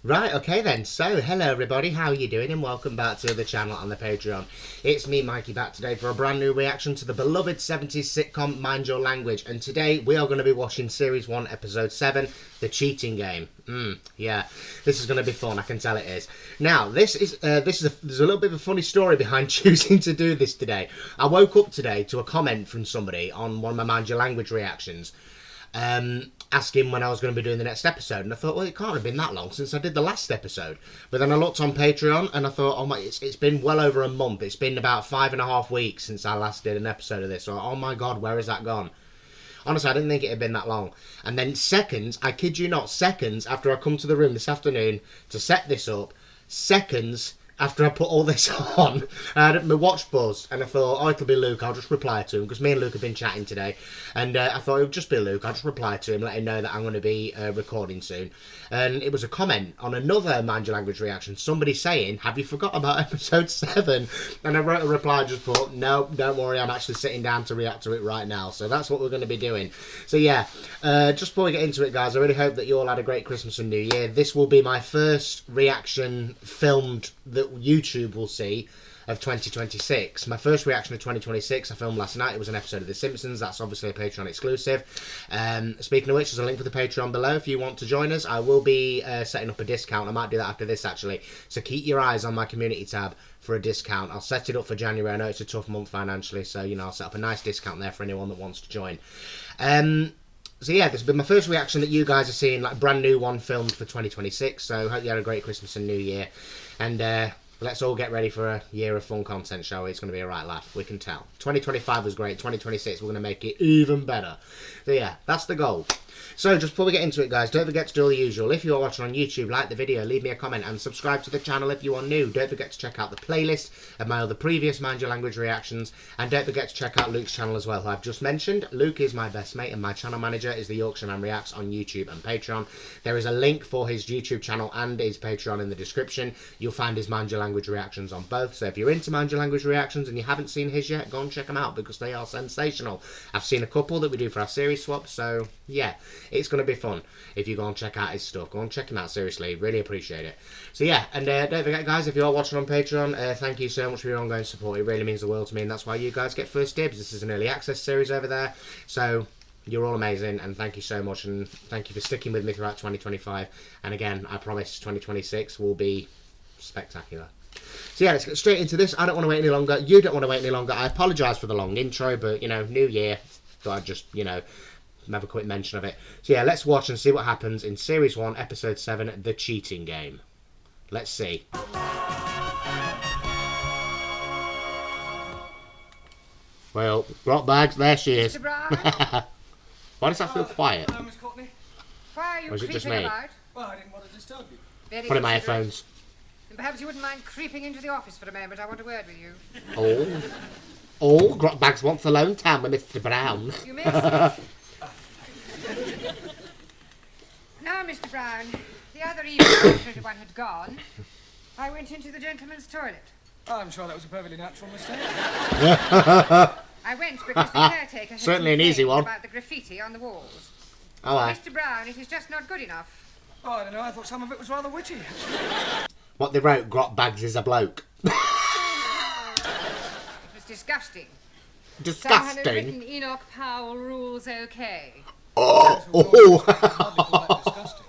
Right, okay then. So, hello everybody, how are you doing? And welcome back to the channel on the Patreon. It's me, Mikey, back today for a brand new reaction to the beloved 70s sitcom Mind Your Language. And today we are going to be watching Series 1, Episode 7, The Cheating Game. Yeah, this is going to be fun, I can tell it is. Now, there's a little bit of a funny story behind choosing to do this today. I woke up today to a comment from somebody on one of my Mind Your Language reactions. Asking when I was going to be doing the next episode, and I thought, well, it can't have been that long since I did the last episode. But then I looked on Patreon and I thought, oh my, it's been well over a month. It's been about 5.5 weeks since I last did an episode of this. So, oh my god, where has that gone? Honestly, I didn't think it had been that long. And then seconds, I kid you not, seconds after I come to the room this afternoon to set this up, seconds after I put all this on, I had my watch buzz, and I thought, oh, it'll be Luke, I'll just reply to him, because me and Luke have been chatting today, and I thought it would just be Luke, I'll just reply to him, let him know that I'm going to be recording soon. And it was a comment on another Mind Your Language reaction, somebody saying, have you forgot about episode 7? And I wrote a reply, just put, no, don't worry, I'm actually sitting down to react to it right now. So that's what we're going to be doing. So yeah, just before we get into it, guys, I really hope that you all had a great Christmas and New Year. This will be my first reaction filmed that YouTube will see of 2026. My first reaction of 2026 I filmed last night. It was an episode of The Simpsons. That's obviously a Patreon exclusive. Speaking of which, there's a link for the Patreon below if you want to join us. I will be setting up a discount. I might do that after this actually. So keep your eyes on my community tab for a discount. I'll set it up for January. I know it's a tough month financially, so you know, I'll set up a nice discount there for anyone that wants to join. So yeah, this has been my first reaction that you guys are seeing, like brand new one filmed for 2026. So hope you had a great Christmas and New Year. And let's all get ready for a year of fun content, shall we? It's going to be a right laugh, we can tell. 2025 was great, 2026 we're going to make it even better. So yeah, that's the goal. So just before we get into it, guys, don't forget to do all the usual. If you're watching on YouTube, like the video, leave me a comment, and subscribe to the channel if you are new. Don't forget to check out the playlist of my other previous Mind Your Language reactions, and don't forget to check out Luke's channel as well, who I've just mentioned. Luke is my best mate, and my channel manager is the Yorkshire Man Reacts on YouTube and Patreon. There is a link for his YouTube channel and his Patreon in the description. You'll find his Mind Your Language reactions on both, so if you're into Mind Your Language reactions and you haven't seen his yet, go and check them out, because they are sensational. I've seen a couple that we do for our series swap, so yeah, it's going to be fun if you go and check out his stuff. Go and check him out, seriously, really appreciate it. So yeah, and don't forget, guys, if you're watching on Patreon, thank you so much for your ongoing support. It really means the world to me, and that's why you guys get first dibs. This is an early access series over there, so you're all amazing, and thank you so much, and thank you for sticking with me throughout 2025. And again, I promise 2026 will be spectacular. So yeah, let's get straight into this. I don't want to wait any longer. You don't want to wait any longer. I apologise for the long intro, but you know, New Year, thought I'd just, you know, have a quick mention of it. So yeah, let's watch and see what happens in Series 1, Episode 7, The Cheating Game. Let's see. Well, drop bags, there she is. Mr. Brown? Why does that feel quiet? Hello, Miss Courtney. Why are you Or is it just creeping me? about? Well, I didn't want to disturb you. Very Put in my considerate. headphones. And perhaps you wouldn't mind creeping into the office for a moment. I want a word with you. Oh, Grot Bags wants alone time with Mr. Brown. You miss? Now, Mr. Brown, the other evening after everyone had gone, I went into the gentleman's toilet. I'm sure that was a perfectly natural mistake. I went because the caretaker had Certainly an easy complained one. about the graffiti on the walls. Oh, Mr. Brown, it is just not good enough. Oh, I don't know, I thought some of it was rather witty. what they wrote, Grot Bags is a bloke. It was disgusting. Someone had Disgusting. written Enoch Powell rules okay. Oh. Hardly call that disgusting.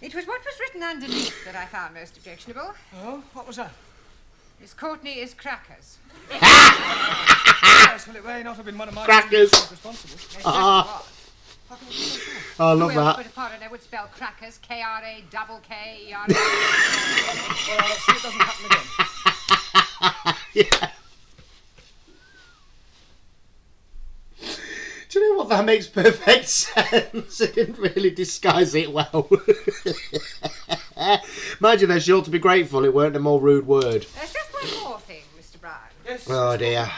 It was what was written underneath that I found most objectionable. Oh, what was that? Miss Courtney is crackers. Yes, well, it may not have been one of my Crackers. responsible. It certainly was. How can it be so sure? I love Who else that. but a foreigner would spell crackers K-R-A-K-K-E-R? Well, let's see it doesn't happen again. Yeah. Do you know what? That makes perfect sense. It didn't really disguise it well. Mind you, though, she ought to be grateful it weren't a more rude word. There's just one more thing, Mr. Brown. Yes. Oh dear.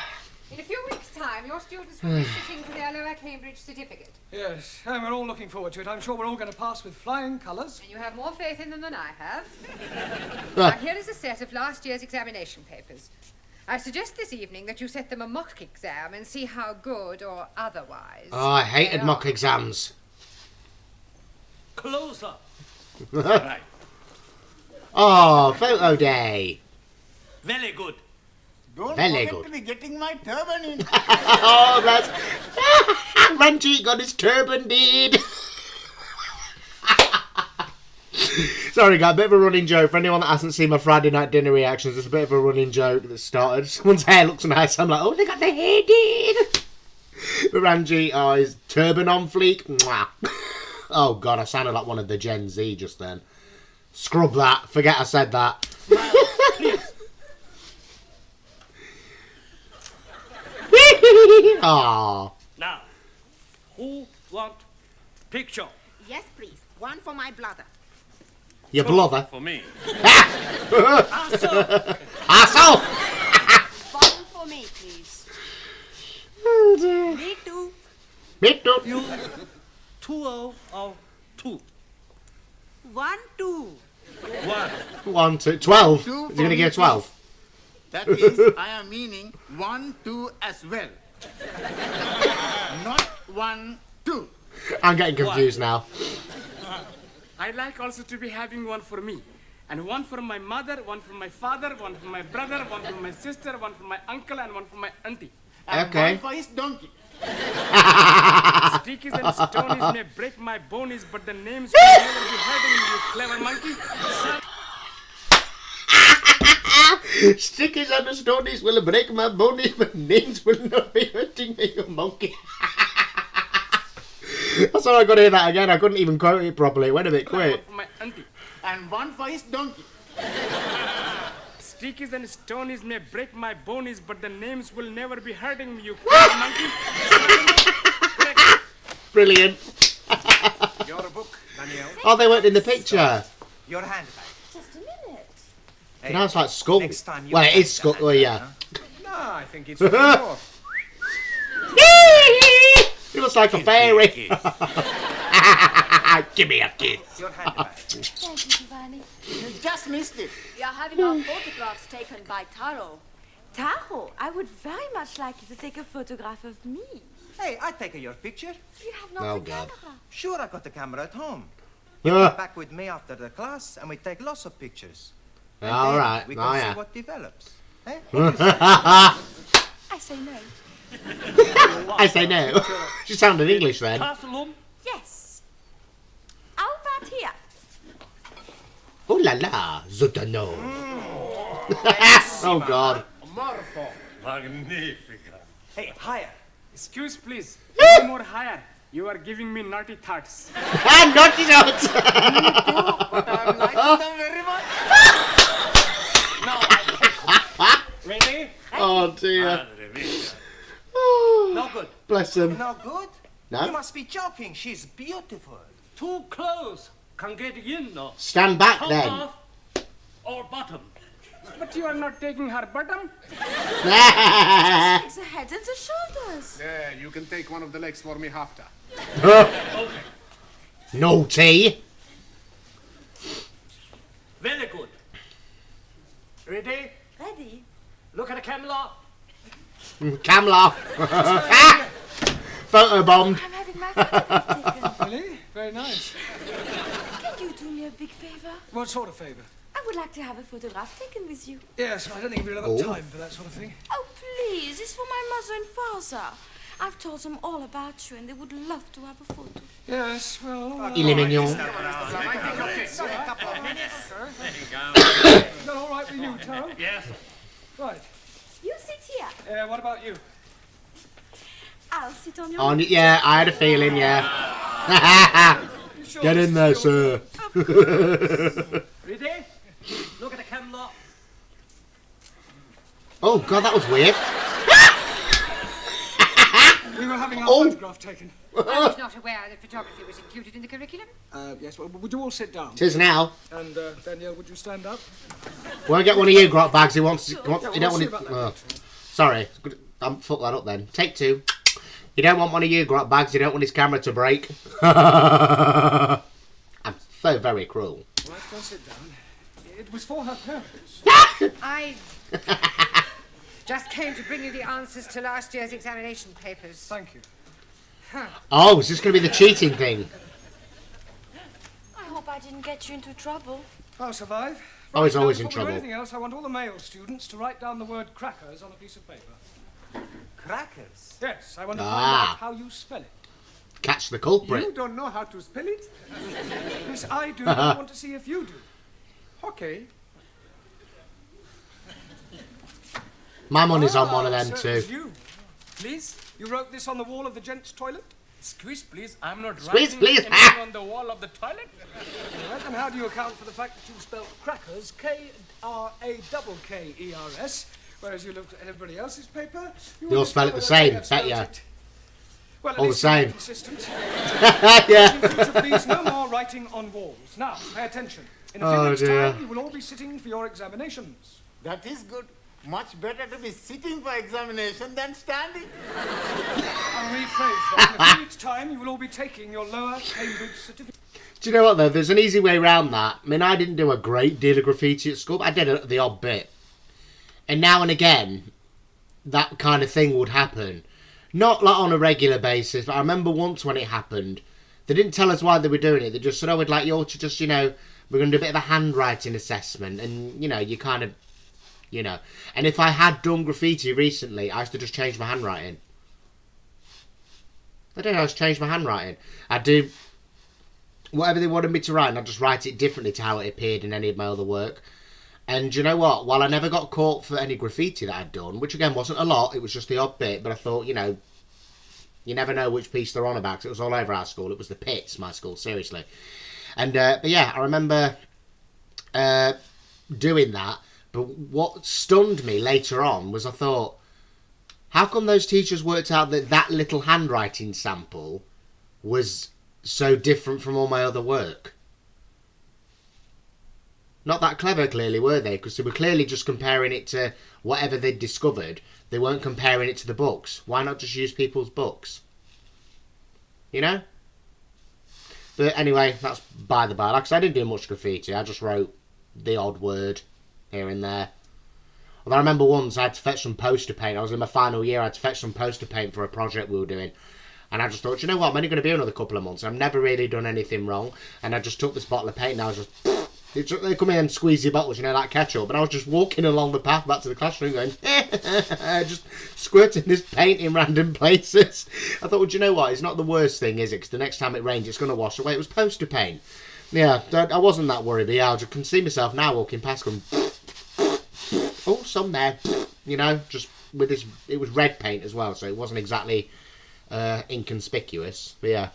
In a few weeks' time, your students will be sitting for their lower Cambridge certificate. Yes, and we're all looking forward to it. I'm sure we're all going to pass with flying colours. And you have more faith in them than I have. Now, here is a set of last year's examination papers. I suggest this evening that you set them a mock exam and see how good or otherwise. Oh, I hated they mock are. exams. Close up. Right. Oh, photo day. Very good. Don't Very forget good. to be getting my turban in. Oh, bless. Ranjit got his turban did. Sorry, guys, a bit of a running joke. For anyone that hasn't seen my Friday night dinner reactions, there's a bit of a running joke that started. Someone's hair looks nice. I'm like, oh, they got their hair did. But Ranjit, oh, his turban on fleek. Mwah. Oh, God, I sounded like one of the Gen Z just then. Scrub that. Forget I said that. Aww. Now, who want picture? Yes, please. One for my brother. Your brother. For me. Asshole! One for me, please. Oh, dear. Me too. Me too. You 2 or 2? 1, 2. 1. 1, 2, 12. Two Is he for going to me, give 12? That is, I am meaning 1, 2 as well. Not 1, 2. I'm getting confused now. I like also to be having one for me. And one for my mother, one for my father, one for my brother, one for my sister, one for my uncle, and one for my auntie. And Okay. one for his donkey. Stickies and stonies may break my bonies, but the names will never be hurting you, clever monkey. Stickers and the stories will break my bones, but names will not be hurting me, you monkey. That's all I got to hear that again. I couldn't even quote it properly. It went a bit One quick. for my auntie. And one for his donkey. Stickies and stonies may break my bonies, but the names will never be hurting me, you clever monkey. Brilliant. Your book, Danielle. Oh, they weren't in the picture. Your handbag. Just a minute. Hey, Now it's like skull. next time you Well, it pack is the skull. Oh, handbag, yeah. huh? No, I think it's more. He looks like a fairy. Give me a kiss. Your handbag. Thank you, Giovanni. You just missed it. We are having our photographs taken by Taro. Taro, I would very much like you to take a photograph of me. Hey, I take your picture. You have not Oh, a God. camera. Sure, I got the camera at home. Ah, Back with me after the class, and we take lots of pictures. And all then right. We Oh, can see yeah. what develops. Eh? I say no. I say no. She sounded English then. Classroom. Yes. How about here? Oh la la, Zutano. Oh God. Magnifica. Hey, higher. Excuse, please. No more higher. You are giving me naughty thoughts. Ah, naughty notes. But I'm liking them very much. Ready? Oh dear. Madre mia. No good. Bless him. No good? No? You must be joking. She's beautiful. Too close. Can't get in. No. Stand back Top then. off or bottom. But you are not taking her bottom. It's the head and the shoulders. There, you can take one of the legs for me after. Naughty. Very good. Ready? Ready? Look at the camera. Camla. Photo bomb. I'm having my photograph taken. Really? Very nice. Can you do me a big favor? What sort of favor? I would like to have a photograph taken with you. Yes, I don't think we'll have Oh. time for that sort of thing. Oh, please. It's for my mother and father. I've told them all about you and they would love to have a photo. Yes, well... Il est mignon. Is that all right with you, Taro? Yes. Right. You sit here. What about you? I'll sit on your On, yeah, I had a feeling, yeah. You sure Get this in is there, your- sir. Ready? Look at the camera. Oh God, that was weird. We were having our Oh. photograph taken. I was not aware that photography was included in the curriculum. Yes, well, would you all sit down? Tis now. And, Danielle, would you stand up? Won't get one of you grot bags. He wants. He don't we'll want see it. about that Oh. Sorry, fuck that up then. Take 2. You don't want one of you grot bags. You don't want his camera to break. I'm so very cruel. Right, go sit down. It was for her parents. I just came to bring you the answers to last year's examination papers. Thank you. Oh, is this going to be the cheating thing? I hope I didn't get you into trouble. I'll survive. Oh, he's Right, now, always in before we do trouble. anything else, I want all the male students to write down the word crackers on a piece of paper. Crackers? Yes, I want to find Ah. out how you spell it. Catch the culprit. You don't know how to spell it? Yes, I do. I want to see if you do. Okay. My money's on one of them so it was too. you. Please, You wrote this on the wall of the gents' toilet? squeeze, please. I'm not Squeeze, writing please. anything on the wall of the toilet. All right, and how do you account for the fact that you spelled crackers K-R-A-K-K-E-R-S, whereas you looked at everybody else's paper? They all spell it the same, bet ya. Well, at All the least you're same. consistent. Yeah. In future, please, no more writing on walls. Now, pay attention. In a few Oh, minutes' dear. time, you will all be sitting for your examinations. That is good. Much better to be sitting for examination than standing. I'll rephrase that. In a few minutes' time, you will all be taking your lower Cambridge certificate. Do you know what though? There's an easy way around that. I mean, I didn't do a great deal of graffiti at school, but I did the odd bit. And now and again, that kind of thing would happen. Not like on a regular basis, but I remember once when it happened, they didn't tell us why they were doing it. They just said, "Oh, we'd like you all to just, we're going to do a bit of a handwriting assessment," and you kind of. And if I had done graffiti recently, I used to just change my handwriting. I just change my handwriting. I'd do whatever they wanted me to write, and I'd just write it differently to how it appeared in any of my other work. And you know what? While I never got caught for any graffiti that I'd done, which again wasn't a lot, it was just the odd bit, but I thought, you never know which piece they're on about, 'cause it was all over our school. It was the pits, my school, seriously. And, but yeah, I remember doing that. But what stunned me later on was I thought, how come those teachers worked out that that little handwriting sample was so different from all my other work? Not that clever, clearly, were they? Because they were clearly just comparing it to whatever they'd discovered. They weren't comparing it to the books. Why not just use people's books? But anyway, that's by the by. Like I said, I didn't do much graffiti. I just wrote the odd word here and there. Although I remember once I had to fetch some poster paint. I was in my final year. I had to fetch some poster paint for a project we were doing. And I just thought, you know what? I'm only going to be here another couple of months. I've never really done anything wrong. And I just took this bottle of paint and I was just... They come in and squeeze your bottles, like ketchup. And I was just walking along the path back to the classroom going... just squirting this paint in random places. I thought, well, do you know what? It's not the worst thing, is it? Because the next time it rains, it's going to wash away. It was poster paint. Yeah, I wasn't that worried. But yeah, I can see myself now walking past going... Oh, some there, just with this. It was red paint as well, so it wasn't exactly inconspicuous. But yeah,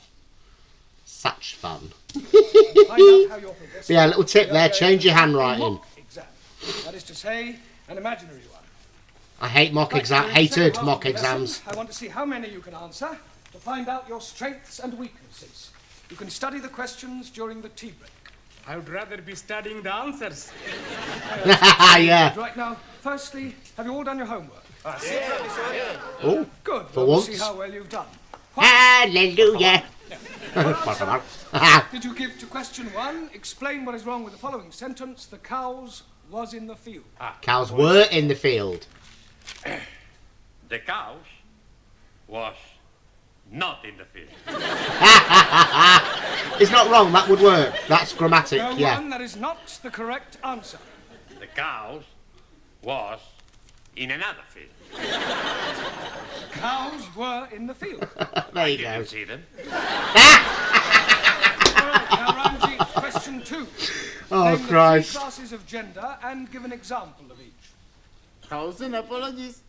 such fun. Find out how you're progressing. Yeah, a little tip there: change your handwriting. Mock exam. That is to say, an imaginary one. I hate mock Right, exam. during the second Hated half mock of the lesson, exams. I want to see how many you can answer to find out your strengths and weaknesses. You can study the questions during the tea break. I would rather be studying the answers. Yeah. Right now, firstly, have you all done your homework? Oh, Good. For Well, we'll once. see how well you've done. hallelujah. Did you give to question 1? Explain what is wrong with the following sentence. The cows was in the field. Cows were in the field. The cows was not in the field. It's not wrong. That would work. That's grammatic. No Yeah. one, that is not the correct answer. The cows was in another field. Cows were in the field. There you Did go. you see them? All right, now round G, question 2. Oh Name the Christ. 3 classes of gender and give an example of each. 1,000 apologies.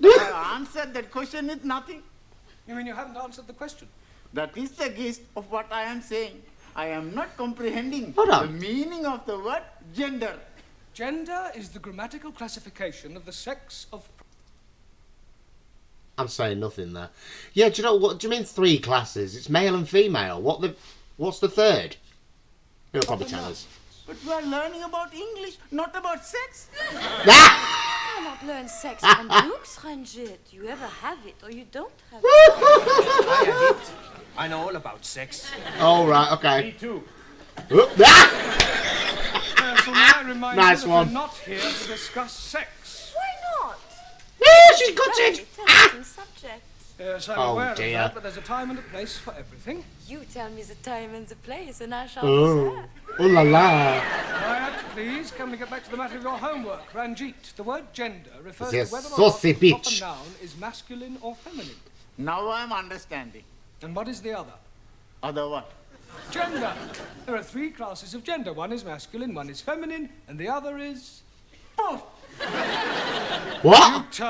I answered that question with nothing. You mean you haven't answered the question? That is the gist of what I am saying. I am not comprehending Hold on. the meaning of the word gender. Gender is the grammatical classification of the sex of... I'm saying nothing there. Yeah, do you know what? Do you mean 3 classes? It's male and female. What's the third? He'll probably tell us. But we are learning about English, not about sex. You cannot learn sex from books, Ranjit. You either have it or you don't have it. I have it. I know all about sex. Oh, right, okay. Me too. Oop, So may I remind Nice you that one. we're not here to discuss sex. Why not? she's got Very it. tempting subject. Yes, I'm Oh, aware dear. of that, but there's a time and a place for everything. You tell me the time and the place, and I shall Oh. be there. Oh la la. Quiet, can we get back to the matter of your homework? Ranjit, the word gender refers Yes, to whether or saucy not the proper bitch. noun is masculine or feminine. Now I'm understanding. And what is the other? Other one. Gender. There are 3 classes of gender. One is masculine, one is feminine, and the other is... What? neuter.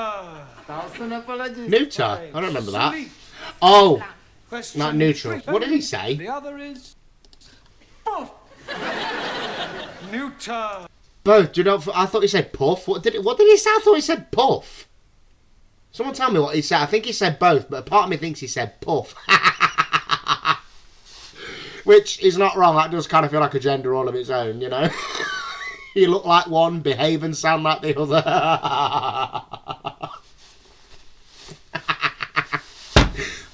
1,000 apologies. Neuter? I don't remember that. Sleep. Oh, Question not neutral. 3, What did he feminine. say? The other is... neuter. Both. Do you know? I thought he said puff. What did he say? I thought he said puff. Someone tell me what he said. I think he said both, but a part of me thinks he said puff. Which is not wrong. That does kind of feel like a gender all of its own, you know. You look like one, behave and sound like the other.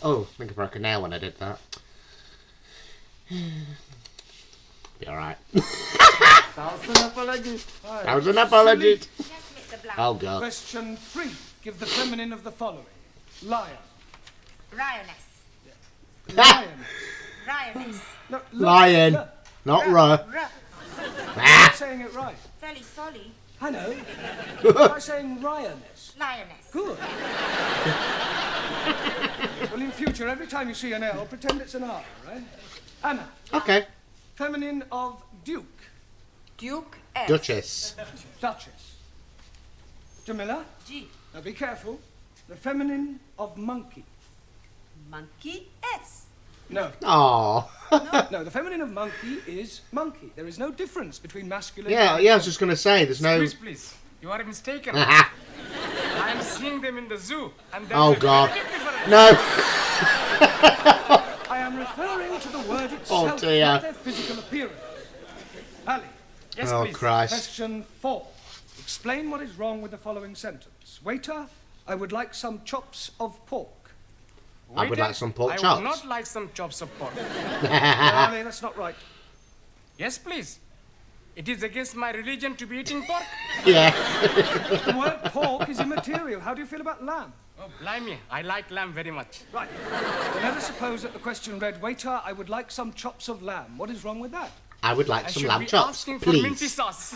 Oh, I think I broke a nail when I did that. Be alright. 1,000 apologies. 1,000 apologies. Yes, Mr. Blanc. Oh, God. Question 3. Give the feminine of the following. Lion. Lioness. Lion. Lioness. No, Lion. Not row. I'm saying it right. Fairly solly. I know. Try saying lioness. Lioness. Good. Well, in future, every time you see an L, pretend it's an R, right? Anna. Okay. Feminine of Duke. Duke S. Duchess. Duchess. Jamila. G. Now be careful. The feminine of monkey. Monkey S. No. Oh. No, the feminine of monkey is monkey. There is no difference between masculine Yeah, and I was just going to say, there's no... Please. You are mistaken. I'm seeing them in the zoo. And Oh, there's a God. big difference. No. I am referring to the word itself, Oh, dear. not their physical appearance. Ali, Yes, Oh, please. Christ. question 4. Explain what is wrong with the following sentence. Waiter, I would like some chops of pork. I would Waiter, like some pork I chops. would not like some chops of pork. Ali, that's not right. Yes, please. It is against my religion to be eating pork. Yeah. The word pork is immaterial. How do you feel about lamb? Oh, blimey. I like lamb very much. Right. Well, let us suppose that the question read, Waiter, I would like some chops of lamb. What is wrong with that? I would like I some should lamb be chops, asking for minty please. sauce.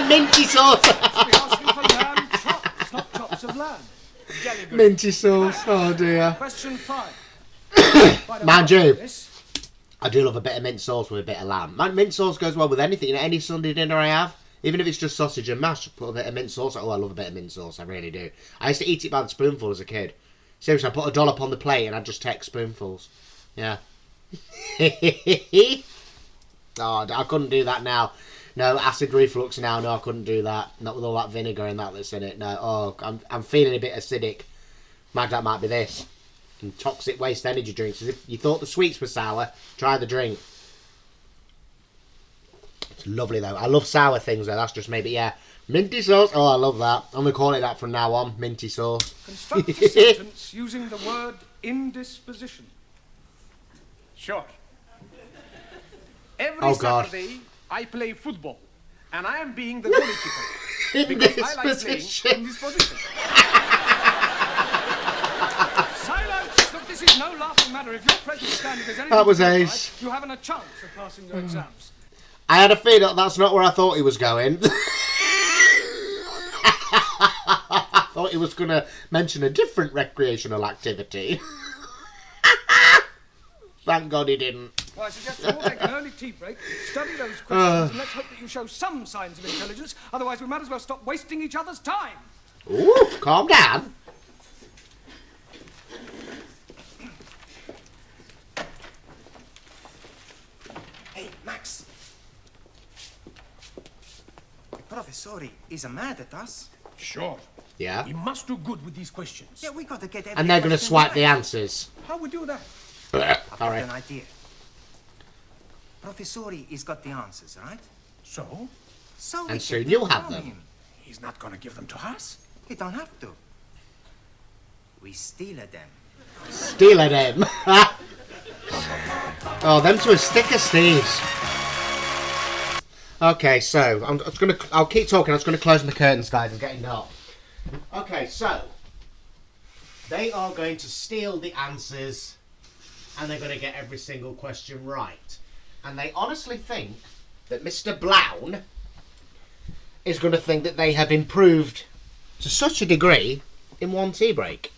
Minty sauce. We're asking for lamb chops, not chops of lamb. Jolly good. Minty sauce. Oh, dear. Question 5. Mind you. This. I do love a bit of mint sauce with a bit of lamb. Man, mint sauce goes well with anything. You know, any Sunday dinner I have, even if it's just sausage and mash, put a bit of mint sauce. Oh, I love a bit of mint sauce. I really do. I used to eat it by the spoonful as a kid. Seriously, I put a dollop on the plate and I'd just take spoonfuls. Yeah. Oh, I couldn't do that now. No, acid reflux now. No, I couldn't do that. Not with all that vinegar and that's in it. No. Oh, I'm feeling a bit acidic. That might be this. And toxic waste energy drinks. As if you thought the sweets were sour, try the drink. It's lovely though. I love sour things though. That's just me. But yeah, minty sauce. Oh, I love that. I'm gonna call it that from now on. Minty sauce. Construct a sentence using the word indisposition. Sure. Every Oh, God. Saturday, I play football, and I am being the goalkeeper. Because I like playing in this position. Silence! Look, this is no laughing matter. If your present standard is anything That was to go by, ace. you haven't a chance of passing your exams. I had a feeling that's not where I thought he was going. I thought he was going to mention a different recreational activity. Thank God he didn't. Well, I suggest you all take an early tea break, study those questions, and let's hope that you show some signs of intelligence. Otherwise, we might as well stop wasting each other's time. Ooh, calm down. Hey, Max. Professori is mad at us. Sure. Yeah. We must do good with these questions. Yeah, we got to get every And they're going to question swipe right. the answers. How we do that? I've got Sorry. an idea. Professori has got the answers, right? So, So we And soon get you'll have from them. him. he's not going to give them to us? He don't have to. We steal them. Steal at him. Oh, them two are stick of thieves. Okay, so I'll keep talking. I'm just gonna close my curtains, guys. It's getting dark. Okay, so they are going to steal the answers, and they're going to get every single question right. And they honestly think that Mr. Blown is going to think that they have improved to such a degree in one tea break.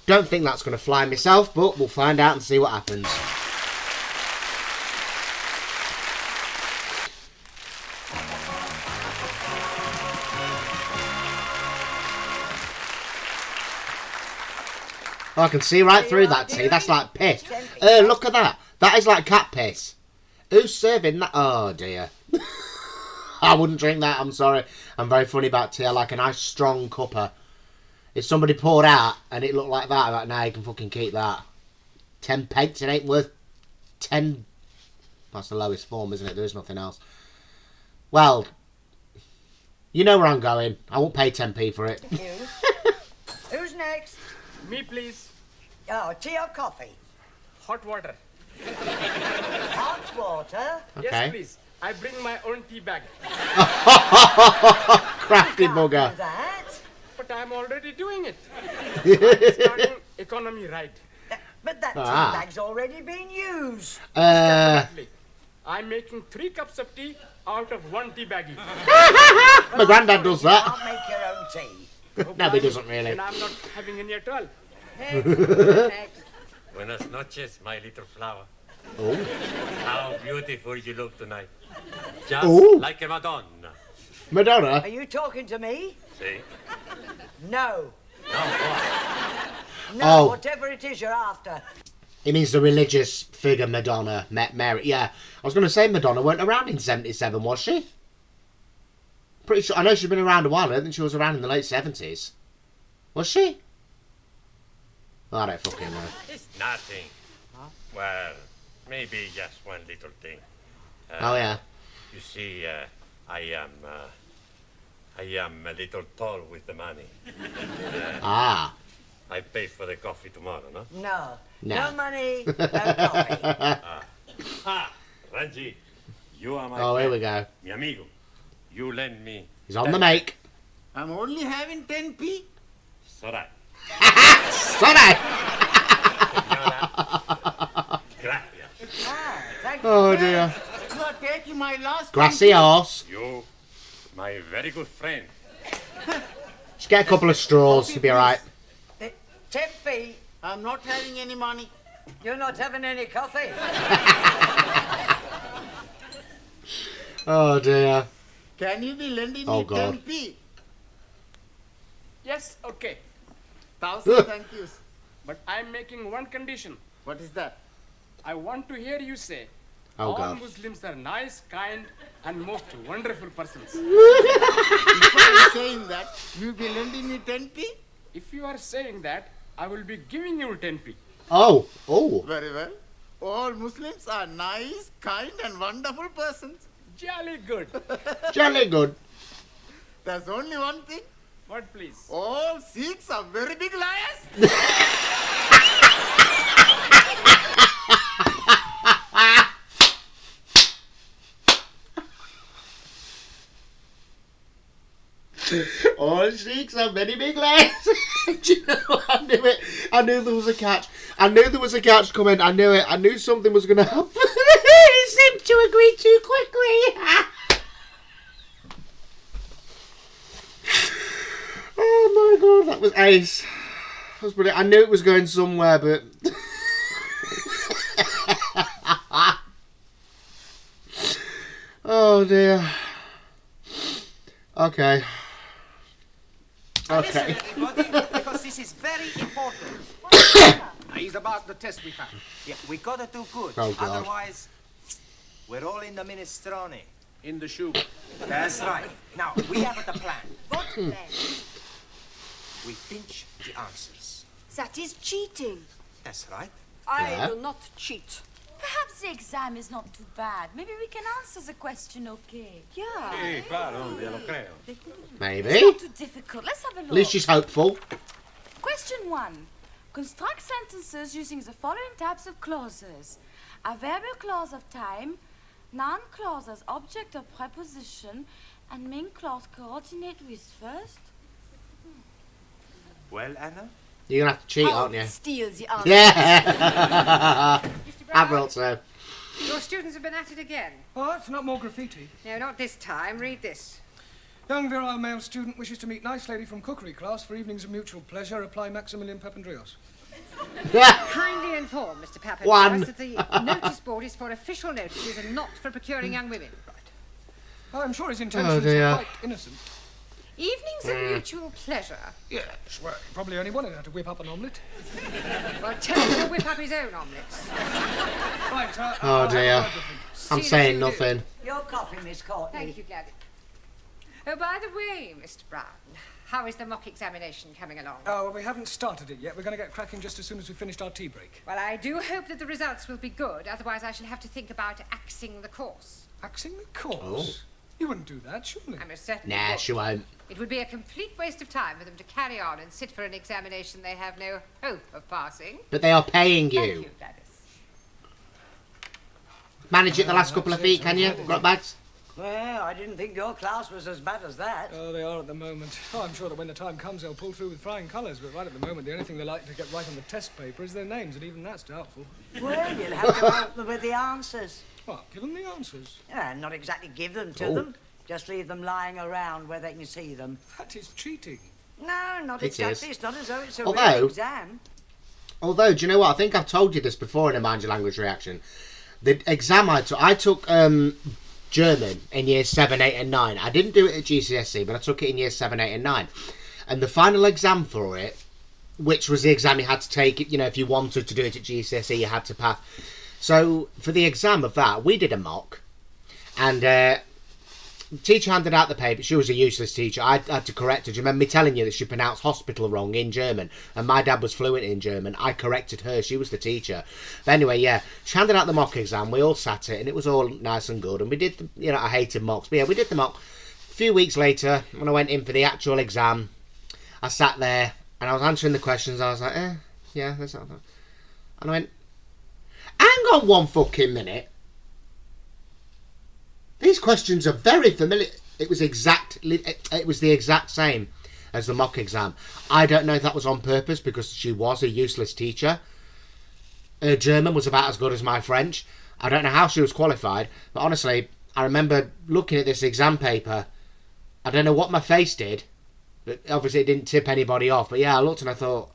Don't think that's going to fly myself, but we'll find out and see what happens. Oh, I can see right through that tea. That's like piss. Look at that. That is like cat piss. Who's serving that? Oh, dear. I wouldn't drink that. I'm sorry. I'm very funny about tea. I like a nice strong cuppa. If somebody poured out and it looked like that, I'm like, nah, you can fucking keep that. 10 pence, it ain't worth 10... That's the lowest form, isn't it? There's nothing else. Well, you know where I'm going. I won't pay 10p for it. Who's next? Me, please. Oh, tea or coffee? Hot water. Hot water? Okay. Yes, please. I bring my own tea bag. Crafty bugger. That? But I'm already doing it. I'm starting economy right. But that tea bag's already been used. Definitely. I'm making 3 cups of tea out of 1 tea baggie. My granddad does that. I'll make your own tea. No, he doesn't really. And I'm not having any at all. Next. Buenas noches, my little flower. Oh. How beautiful you look tonight. Just Ooh. like a Madonna. Madonna? Are you talking to me? See? No. No, what? No, Oh. whatever it is you're after. He means the religious figure Madonna, Mary. Yeah, I was going to say Madonna weren't around in 77, was she? Pretty sure. I know she's been around a while. I don't think she was around in the late 70s. Was she? I don't fucking know. It's nothing. Well, maybe just one little thing. Oh, yeah. You see, I am a little tall with the money. Ah. I pay for the coffee tomorrow, no? No. No. No money, no coffee. Ranji, you are my Oh, here friend, we go. mi amigo. You lend me... He's on the make. I'm only having 10p. Sorry. Sorry! Gracias. Thank you. Oh, dear. You are taking my last Grassy horse. You, my very good friend. Just get a couple of straws to be alright. 10p. I'm not having any money. You're not having any coffee. Oh, dear. Can you be lending Oh, me God. 10p? Yes, okay. 1,000 thank yous. But I'm making one condition. What is that? I want to hear you say, Oh, all God. Muslims are nice, kind, and most wonderful persons. If I'm saying that, you'll be lending me 10p? If you are saying that, I will be giving you 10p. Oh. Oh. Very well. All Muslims are nice, kind, and wonderful persons. Jolly good. Jolly good. There's only one thing. What, please? All Sikhs are very big liars. All Sikhs have many big legs. Do you know what? I knew it. I knew there was a catch. I knew there was a catch coming. I knew it. I knew something was going to happen. He seemed to agree too quickly. Oh my God, that was ace. That was brilliant. I knew it was going somewhere, but... Oh dear. Okay. Listen, Okay. everybody, because this is very important. It's about the test we have. Yeah, we gotta do good. Oh, God. Otherwise, we're all in the minestrone. In the shoe. That's right. Now, we have the plan. What then? We pinch the answers. That is cheating. That's right. Yeah. I do not cheat. Perhaps the exam is not too bad. Maybe we can answer the question okay. Yeah. Sí, claro, ya lo creo. Maybe. It's not too difficult. Let's have a look. At least she's hopeful. Question 1. Construct sentences using the following types of clauses. A verbal clause of time, noun clause as object or preposition, and main clause coordinate with first. Well, Anna? You're going to have to cheat, aren't you? Steal the answer. Yeah. I thought so. Your students have been at it again. Oh, that's not more graffiti. No, not this time. Read this. Young virile male student wishes to meet nice lady from cookery class for evenings of mutual pleasure. Apply Maximilian Papandreou. Kindly inform Mr. One. Papandreou that the notice board is for official notices and not for procuring young women. Right. I'm sure his intentions dear. are quite innocent. Evenings of mutual pleasure. Yes, well, he probably only wanted her to whip up an omelette. Well, tell him to whip up his own omelettes. Right, Oh I'll have a dear. word with him. I'm See saying that you do. nothing. Your coffee, Miss Courtney. Thank you, Gladys. Oh, by the way, Mr. Brown, how is the mock examination coming along? Oh, well, we haven't started it yet. We're going to get cracking just as soon as we've finished our tea break. Well, I do hope that the results will be good, otherwise I shall have to think about axing the course. Axing the course? You wouldn't do that, surely? I most certainly Nah, would. she won't. It would be a complete waste of time for them to carry on and sit for an examination they have no hope of passing. But they are paying Thank you. you, Gladys. Manage it the last couple of feet, can you? Got bags? Well, I didn't think your class was as bad as that. Oh, they are at the moment. Oh, I'm sure that when the time comes, they'll pull through with flying colours. But right at the moment, the only thing they like to get right on the test paper is their names, and even that's doubtful. Well, you'll have to help them with the answers. What? Give them the answers? Not exactly give them to Oh. them. Just leave them lying around where they can see them. That is cheating. No, not It exactly. is. It's not as though it's a Although- real exam. Although, do you know what? I think I've told you this before in a Mind Your Language reaction. The exam I took German in years 7, 8 and 9. I didn't do it at GCSE, but I took it in years 7, 8 and 9. And the final exam for it, which was the exam you had to take, you know, if you wanted to do it at GCSE, you had to pass. So, for the exam of that, we did a mock. And the teacher handed out the paper. She was a useless teacher. I had to correct her. Do you remember me telling you that she pronounced hospital wrong in German? And my dad was fluent in German. I corrected her. She was the teacher. But anyway, yeah. She handed out the mock exam. We all sat it, and it was all nice and good. And we did, you know, I hated mocks. But yeah, we did the mock. A few weeks later, when I went in for the actual exam, I sat there, and I was answering the questions. I was like, yeah, that's not that. And I went, hang on one fucking minute. These questions are very familiar. It was the exact same as the mock exam. I don't know if that was on purpose because she was a useless teacher. Her German was about as good as my French. I don't know how she was qualified, but honestly, I remember looking at this exam paper. I don't know what my face did, but obviously it didn't tip anybody off. But yeah, I looked and I thought,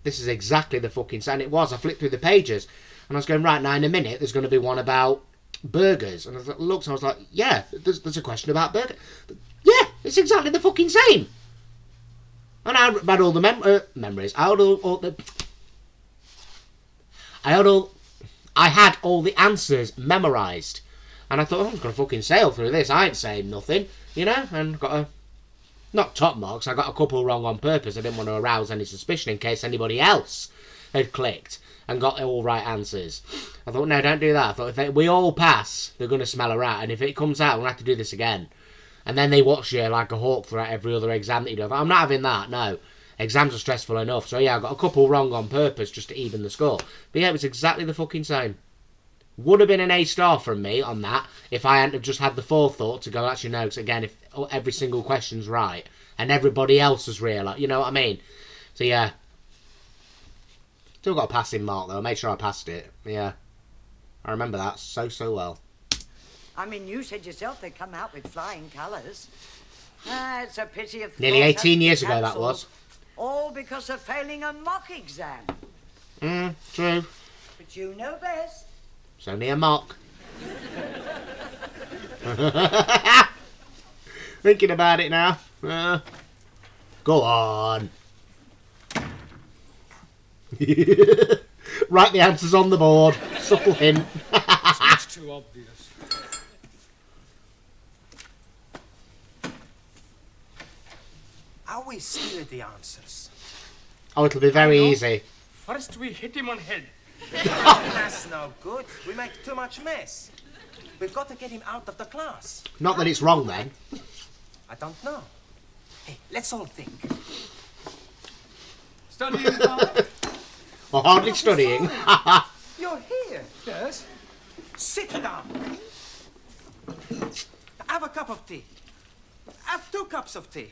this is exactly the fucking same. And it was. I flipped through the pages and I was going, right, now in a minute there's going to be one about burgers, and I looked and I was like, yeah, there's a question about burgers. Yeah, it's exactly the fucking same. And I had all the memories. I had all the answers memorised, and I thought, I'm just gonna fucking sail through this. I ain't saying nothing, you know. And got not top marks. I got a couple wrong on purpose. I didn't want to arouse any suspicion in case anybody else had clicked and got all right answers. I thought, no, don't do that. I thought, if we all pass, they're going to smell a rat. And if it comes out, we're going to have to do this again. And then they watch you like a hawk throughout every other exam that you do. I thought, I'm not having that, no. Exams are stressful enough. So, yeah, I got a couple wrong on purpose just to even the score. But, yeah, it was exactly the fucking same. Would have been an A-star from me on that if I hadn't have just had the forethought to go, actually, no, because, again, if every single question's right and everybody else is real, you know what I mean? So, yeah. Still got a passing mark, though. I made sure I passed it. Yeah. I remember that so well. I mean, you said yourself they come out with flying colours. It's a pity if... Nearly 18 years ago, that was. All because of failing a mock exam. True. But you know best. It's only a mock. Thinking about it now. Go on. Write the answers on the board. Subtle hint. It's much too obvious. Are we still at the answers? Oh, it'll be very easy. First we hit him on head. That's no good. We make too much mess. We've got to get him out of the class. Not that it's wrong, then. I don't know. Hey, let's all think. Studying hard. Or hardly studying. You're here. Yes? Sit down. Have a cup of tea. Have 2 cups of tea.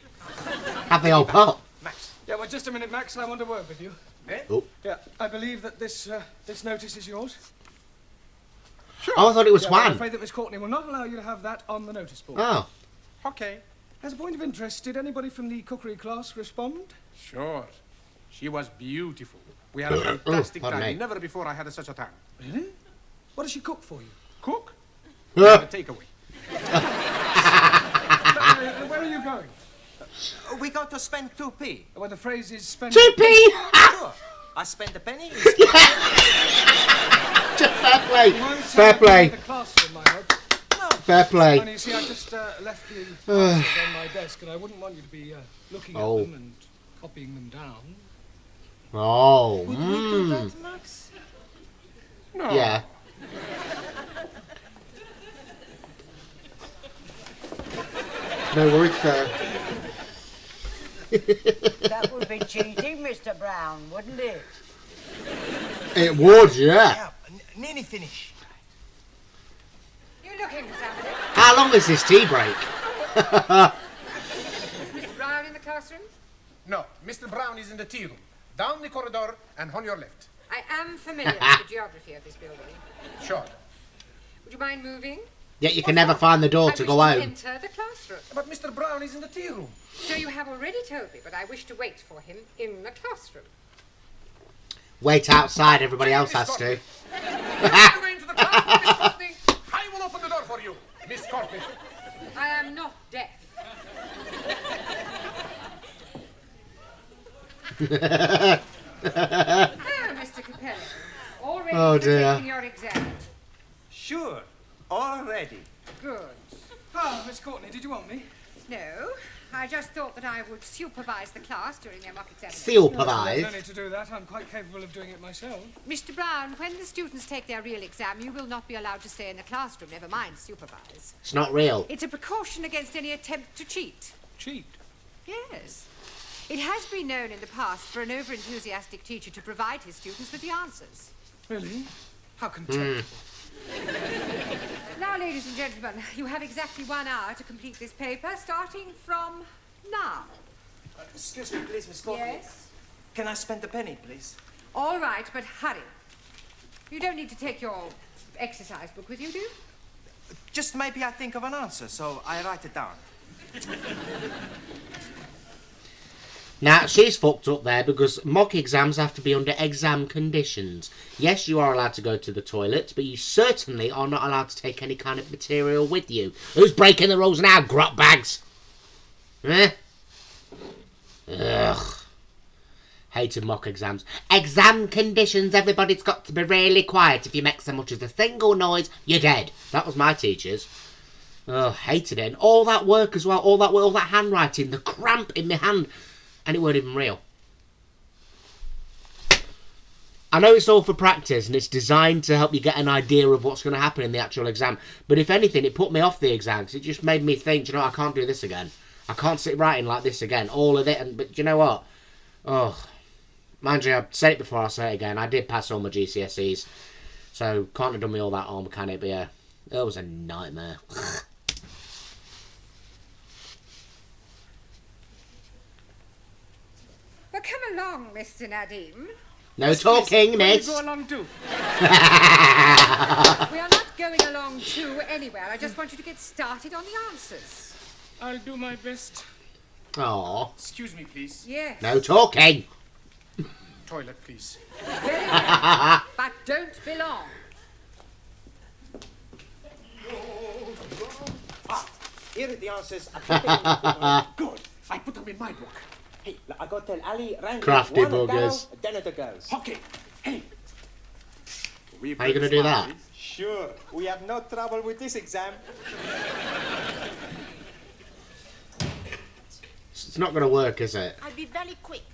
Have they all put? Max. Yeah, well, just a minute, Max. I want a word with you. Eh? Oh. Yeah, I believe that this notice is yours. Oh, I thought it was Yeah, well, I'm Juan. afraid that Miss Courtney will not allow you to have that on the notice board. Oh. Okay. As a point of interest, did anybody from the cookery class respond? Sure. She was beautiful. We had a fantastic pardon time. me. Never before I had such a time. Really? What does she cook for you? Cook? A takeaway. Where are you going? We got to spend 2p. Well, the phrase is spend... 2p! Sure. I spend a penny. Fair play. Fair play. The classroom, I hope. Fair play. Only, you see, I just left the answers on my desk, and I wouldn't want you to be looking at them and copying them down. Oh. Would we do that, Max? No. Yeah. No worries, sir. That would be cheating, Mr. Brown, wouldn't it? It would, yeah. Nearly finished. You looking for somebody? How long is this tea break? Is Mr. Brown in the classroom? No, Mr. Brown is in the tea room. Down the corridor and on your left. I am familiar with the geography of this building. Sure. Would you mind moving? Yet you can never find the door to go I home. wish to enter the classroom. But Mr. Brown is in the tea room. So you have already told me, but I wish to wait for him in the classroom. Wait outside, everybody else has to. You're going to the classroom, Miss Courtney. I will open the door for you, Miss Courtney. I am not deaf. Mr. Capello, all ready for taking your exam? Sure. Already. Good. Ah, Miss Courtney, did you want me? No, I just thought that I would supervise the class during their mock examination. Supervise? No need to do that. I'm quite capable of doing it myself. Mr. Brown, when the students take their real exam, you will not be allowed to stay in the classroom, never mind supervise. It's not real. It's a precaution against any attempt to cheat. Cheat? Yes. It has been known in the past for an over-enthusiastic teacher to provide his students with the answers. Really? How contemptible. Now, ladies and gentlemen, you have exactly 1 hour to complete this paper, starting from now. Excuse me, please, Miss Courtney. Yes? Can I spend a penny, please? All right, but hurry. You don't need to take your exercise book with you, do you? Just maybe I think of an answer, so I write it down. Now, she's fucked up there because mock exams have to be under exam conditions. Yes, you are allowed to go to the toilet, but you certainly are not allowed to take any kind of material with you. Who's breaking the rules now, grot bags? Eh? Ugh. Hated mock exams. Exam conditions, everybody's got to be really quiet. If you make so much as a single noise, you're dead. That was my teacher's. Oh, hated it. And all that work as well, all that handwriting, the cramp in my hand. And it weren't even real. I know it's all for practice and it's designed to help you get an idea of what's going to happen in the actual exam. But if anything, it put me off the exam because it just made me think, you know, I can't do this again. I can't sit writing like this again. All of it. But you know what? Oh, mind you, I've said it before, I'll say it again. I did pass all my GCSEs. So can't have done me all that harm, can it? But yeah, it was a nightmare. Well, come along, Mr. Nadim. No talking, miss. Go along too. We are not going along to anywhere. I just want you to get started on the answers. I'll do my best. Aww. Excuse me, please. Yes. No talking. Toilet, please. Very well. But don't be long. Here are the answers. Good. I put them in my book. Hey, I got to tell Ali, Randy, Crafty one buggers. down, then it goes. Okay. Hey. How are you going to do that? Sure. We have no trouble with this exam. It's not going to work, is it? I'll be very quick.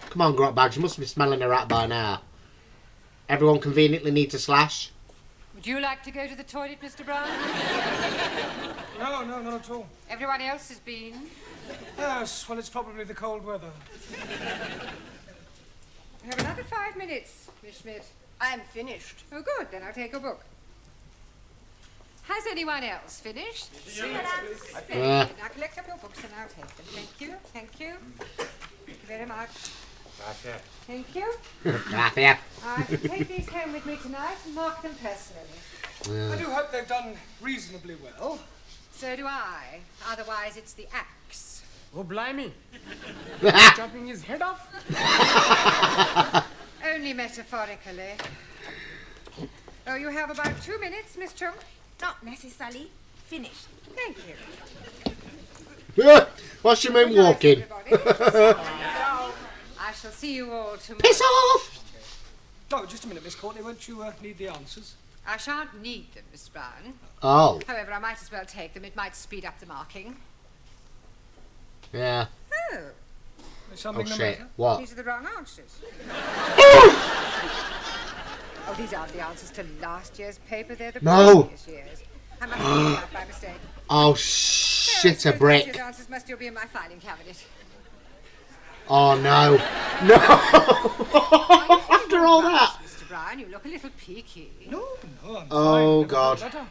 Come on, grot bags. You must be smelling a rat by now. Everyone conveniently needs a slash. Would you like to go to the toilet, Mr. Brown? No, not at all. Everyone else has been. Yes, well, it's probably the cold weather. We have another 5 minutes, Miss Schmidt. I'm finished. Oh, good. Then I'll take a book. Has anyone else finished? Now collect up your books and I'll take them. Thank you. Thank you. Thank you very much. Thank you. Gracias. I shall take these home with me tonight and mark them personally. I do hope they've done reasonably well. So do I. Otherwise, it's the axe. Oh, blimey. Chopping his head off? Only metaphorically. Oh, you have about 2 minutes, Miss Chung. Not necessarily. Finished. Thank you. What's your moon walking? I shall see you all tomorrow. Piss off! Oh, just a minute, Miss Courtney. Won't you need the answers? I shan't need them, Mr. Brown. Oh. However, I might as well take them. It might speed up the marking. Yeah. Oh. There's something Oh, the shit. matter? What? These are the wrong answers. Oh, these aren't the answers to last year's paper. They're the No. previous year's. I must have them out by mistake. Oh, shit, a Last brick. year's answers must still be in my filing cabinet. Oh, no. No! After all that. Mr. Brown, you look a little peaky. No, I'm Oh, fine. God. Never felt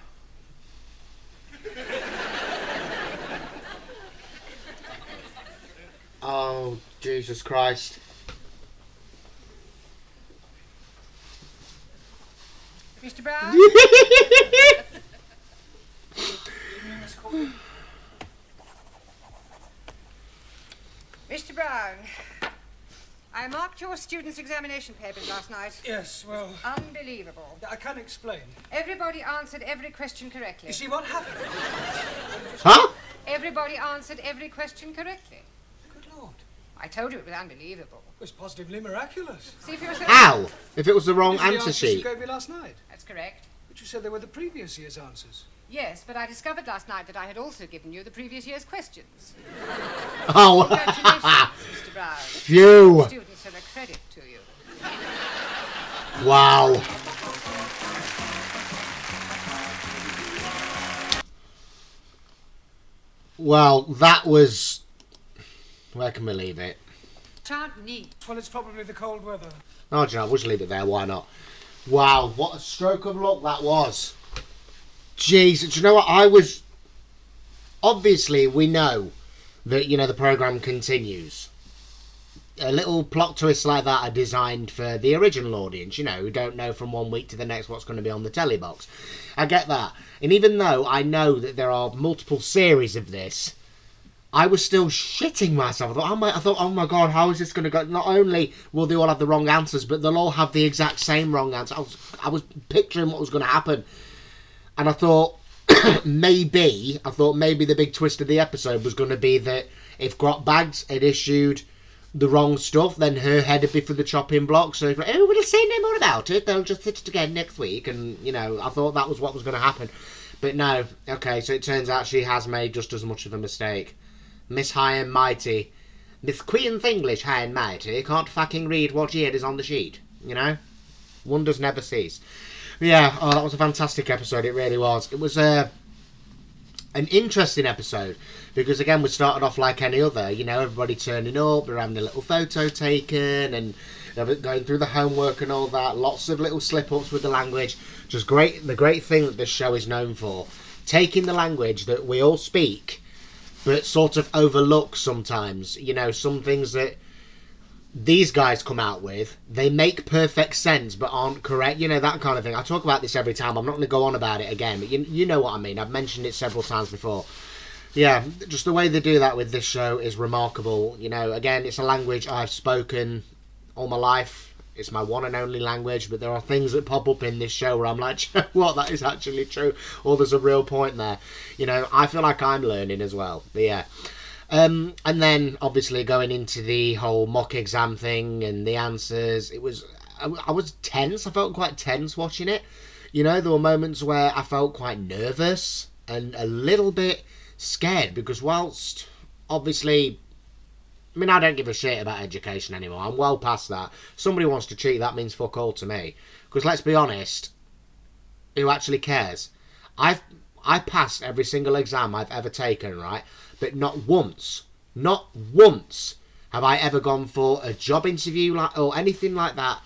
Oh, Jesus Christ. Mr. Brown? Mr. Brown, I marked your students' examination papers last night. Yes, well... Unbelievable. I can't explain. Everybody answered every question correctly. You see what happened? Huh? Everybody answered every question correctly. Good Lord. I told you it was unbelievable. It was positively miraculous. See for yourself. How? If it was the wrong These are the answer answers you sheet. gave me last night. That's correct. But you said they were the previous year's answers. Yes, but I discovered last night that I had also given you the previous year's questions. Oh. Congratulations, Mr. Brown. Phew. Students are a credit to you. Wow. Well, that was... Where can we leave it? Shan't need. Well, it's probably the cold weather. Oh, do you know, we'll just leave it there. Why not? Wow, what a stroke of luck that was. Jeez, do you know what? I was... Obviously, we know that, you know, the programme continues. A little plot twists like that are designed for the original audience, you know, who don't know from one week to the next what's going to be on the telly box. I get that. And even though I know that there are multiple series of this, I was still shitting myself. I thought, oh my God, how is this going to go? Not only will they all have the wrong answers, but they'll all have the exact same wrong answer. I was picturing what was going to happen. And I thought, maybe the big twist of the episode was going to be that if Grotbags had issued the wrong stuff, then her head would be for the chopping block. So, oh, we'll say no more about it. They'll just sit it again next week. And, you know, I thought that was what was going to happen. But no. Okay, so it turns out she has made just as much of a mistake. Miss High and Mighty. Miss Queen's English High and Mighty can't fucking read what year is on the sheet. You know? Wonders never cease. Yeah, oh, that was a fantastic episode. It really was. It was an interesting episode because, again, we started off like any other. You know, everybody turning up, we're having a little photo taken and going through the homework and all that. Lots of little slip-ups with the language. Just great. The great thing that this show is known for. Taking the language that we all speak but sort of overlook sometimes. You know, some things that these guys come out with, they make perfect sense but aren't correct. You know, that kind of thing. I talk about this every time. I'm not going to go on about it again, but you know what I mean. I've mentioned it several times before. Yeah, just the way they do that with this show is remarkable. You know, again, it's a language I've spoken all my life. It's my one and only language, but there are things that pop up in this show where I'm like, what, that is actually true, or there's a real point there. You know, I feel like I'm learning as well, but yeah. And then, obviously, going into the whole mock exam thing and the answers, I was tense. I felt quite tense watching it. You know, there were moments where I felt quite nervous and a little bit scared, because whilst, obviously, I mean, I don't give a shit about education anymore. I'm well past that. Somebody wants to cheat, that means fuck all to me. Because let's be honest, who actually cares? I passed every single exam I've ever taken, right? But not once have I ever gone for a job interview or anything like that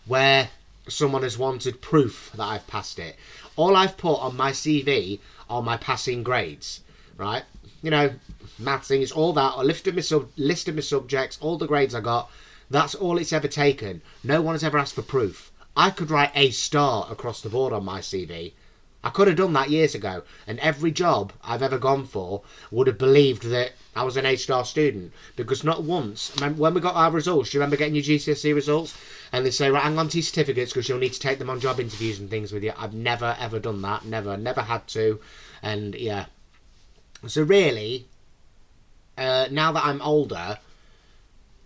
where someone has wanted proof that I've passed it. All I've put on my CV are my passing grades, right? You know, maths things, all that, a list of my subjects, all the grades I got. That's all it's ever taken. No one has ever asked for proof. I could write A* across the board on my CV. I could have done that years ago, and every job I've ever gone for would have believed that I was an A-star student, because not once, when we got our results, do you remember getting your GCSE results? And they say, right, hang on to your certificates because you'll need to take them on job interviews and things with you. I've never, ever done that. Never had to. And, yeah. So, really, now that I'm older,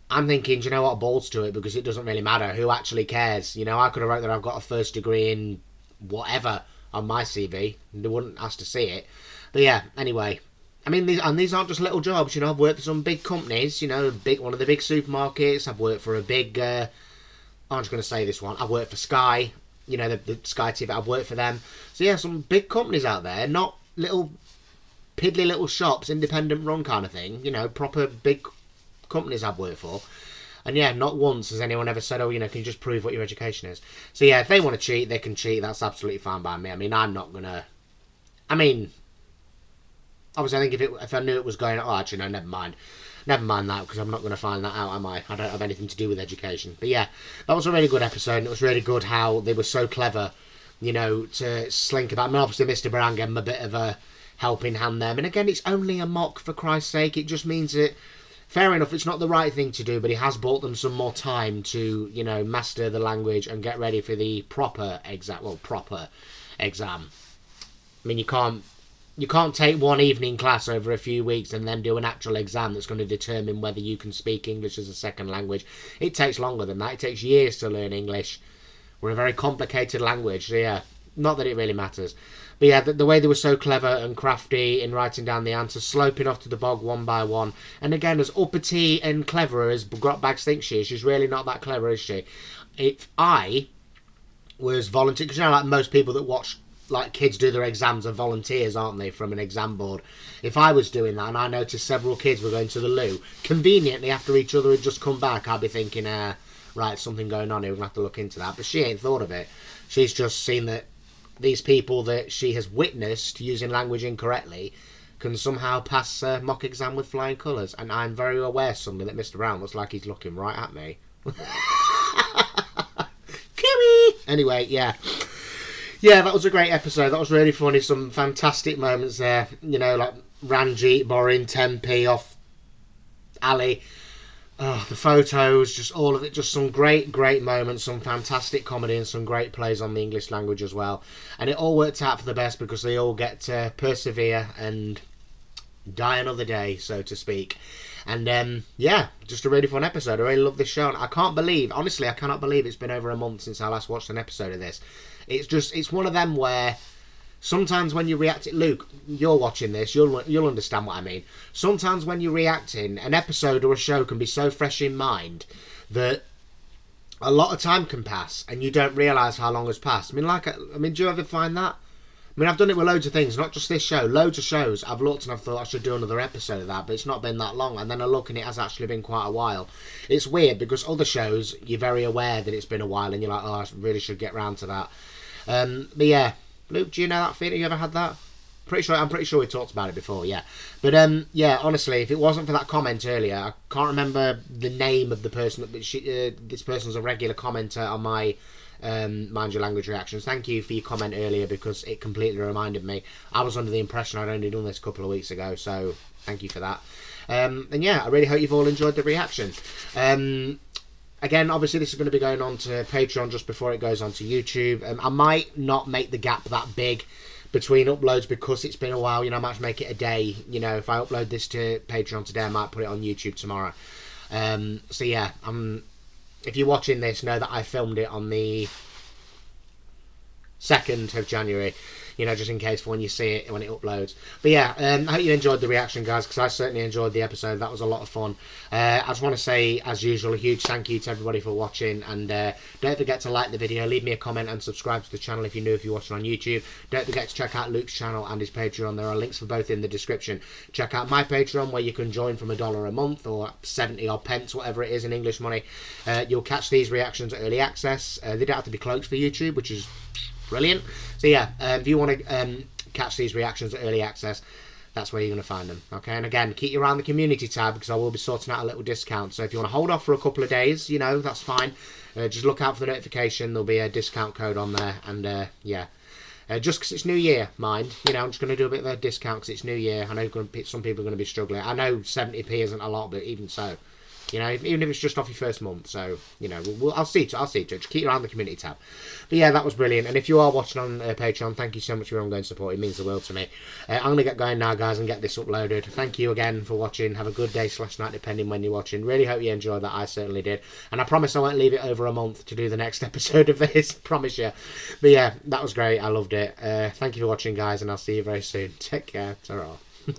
I'm thinking, do you know what, balls to it, because it doesn't really matter. Who actually cares? You know, I could have wrote that I've got a first degree in whatever on my CV. They wouldn't ask to see it. But, yeah, anyway. I mean, these aren't just little jobs, you know. I've worked for some big companies, you know, one of the big supermarkets. I've worked for a big... I'm just going to say this one. I've worked for Sky, you know, the Sky TV. I've worked for them. So, yeah, some big companies out there, not little piddly little shops, independent run kind of thing. You know, proper big companies I've worked for. And, yeah, not once has anyone ever said, oh, you know, can you just prove what your education is? So, yeah, if they want to cheat, they can cheat. That's absolutely fine by me. I mean, I'm not going to... I mean, obviously, I think if I knew it was going... Oh, actually, no, never mind. Never mind that, because I'm not going to find that out, am I? I don't have anything to do with education. But yeah, that was a really good episode, and it was really good how they were so clever, you know, to slink about. I mean, obviously, Mr. Brown gave him a bit of a helping hand there. And again, it's only a mock, for Christ's sake. It just means that, fair enough, it's not the right thing to do, but he has bought them some more time to, you know, master the language and get ready for the proper exam. Well, proper exam. I mean, you can't take one evening class over a few weeks and then do an actual exam that's going to determine whether you can speak English as a second language. It takes longer than that. It takes years to learn English. We're a very complicated language, so yeah, not that it really matters. But yeah, the way they were so clever and crafty in writing down the answers, sloping off to the bog one by one. And again, as uppity and clever as Grotbags thinks she is, she's really not that clever, is she? If I was volunteer, because you know, like most people that watch like kids do their exams are volunteers, aren't they, from an exam board. If I was doing that and I noticed several kids were going to the loo, conveniently after each other had just come back, I'd be thinking, right, something going on here, we're going to have to look into that. But she ain't thought of it. She's just seen that these people that she has witnessed using language incorrectly can somehow pass a mock exam with flying colours. And I'm very aware suddenly that Mr. Brown looks like he's looking right at me. Kimmy! Anyway, yeah. Yeah, that was a great episode. That was really funny. Some fantastic moments there. You know, like Ranjit borrowing 10p off Ali. Oh, the photos, just all of it. Just some great moments. Some fantastic comedy and some great plays on the English language as well. And it all worked out for the best because they all get to persevere and die another day, so to speak. And yeah, just a really fun episode. I really love this show. And I can't believe, honestly, I cannot believe it's been over a month since I last watched an episode of this. It's one of them where sometimes when you react, Luke, you're watching this, you'll understand what I mean. Sometimes when you're reacting, an episode or a show can be so fresh in mind that a lot of time can pass and you don't realise how long has passed. I mean, do you ever find that? I mean, I've done it with loads of things, not just this show. Loads of shows I've looked and I've thought I should do another episode of that, but it's not been that long. And then I look and it has actually been quite a while. It's weird because other shows, you're very aware that it's been a while and you're like, oh, I really should get round to that. But yeah, Luke, do you know that feeling? You ever had that? I'm pretty sure we talked about it before, yeah. But yeah, honestly, if it wasn't for that comment earlier, I can't remember the name of the person, but this person's a regular commenter on my Mind Your Language reactions. Thank you for your comment earlier because it completely reminded me. I was under the impression I'd only done this a couple of weeks ago, so thank you for that. And yeah, I really hope you've all enjoyed the reaction. Again, obviously this is going to be going on to Patreon just before it goes on to YouTube. I might not make the gap that big between uploads because it's been a while. You know, I might make it a day. You know, if I upload this to Patreon today, I might put it on YouTube tomorrow. So yeah, if you're watching this, know that I filmed it on the 2nd of January. You know, just in case for when you see it, when it uploads. But yeah, I hope you enjoyed the reaction, guys, because I certainly enjoyed the episode. That was a lot of fun. I just want to say, as usual, a huge thank you to everybody for watching. And don't forget to like the video, leave me a comment, and subscribe to the channel if you're new, if you're watching on YouTube. Don't forget to check out Luke's channel and his Patreon. There are links for both in the description. Check out my Patreon, where you can join from $1 a month, or 70 odd pence, whatever it is in English money. You'll catch these reactions early access. They don't have to be cloaked for YouTube, which is brilliant. So yeah, if you want to catch these reactions at early access, that's where you're going to find them. Okay, and again, keep you around the community tab because I will be sorting out a little discount. So if you want to hold off for a couple of days, you know, that's fine. Just look out for the notification. There'll be a discount code on there. And yeah, Just because it's New Year, mind. You know, I'm just going to do a bit of a discount because it's New Year. I know some people are going to be struggling. I know 70p isn't a lot, but even so. You know, even if it's just off your first month. So, you know, I'll see to it. Just keep your eye on the community tab. But yeah, that was brilliant. And if you are watching on Patreon, thank you so much for your ongoing support. It means the world to me. I'm going to get going now, guys, and get this uploaded. Thank you again for watching. Have a good day / night, depending when you're watching. Really hope you enjoyed that. I certainly did. And I promise I won't leave it over a month to do the next episode of this. Promise you. But yeah, that was great. I loved it. Thank you for watching, guys, and I'll see you very soon. Take care. Ta-ra.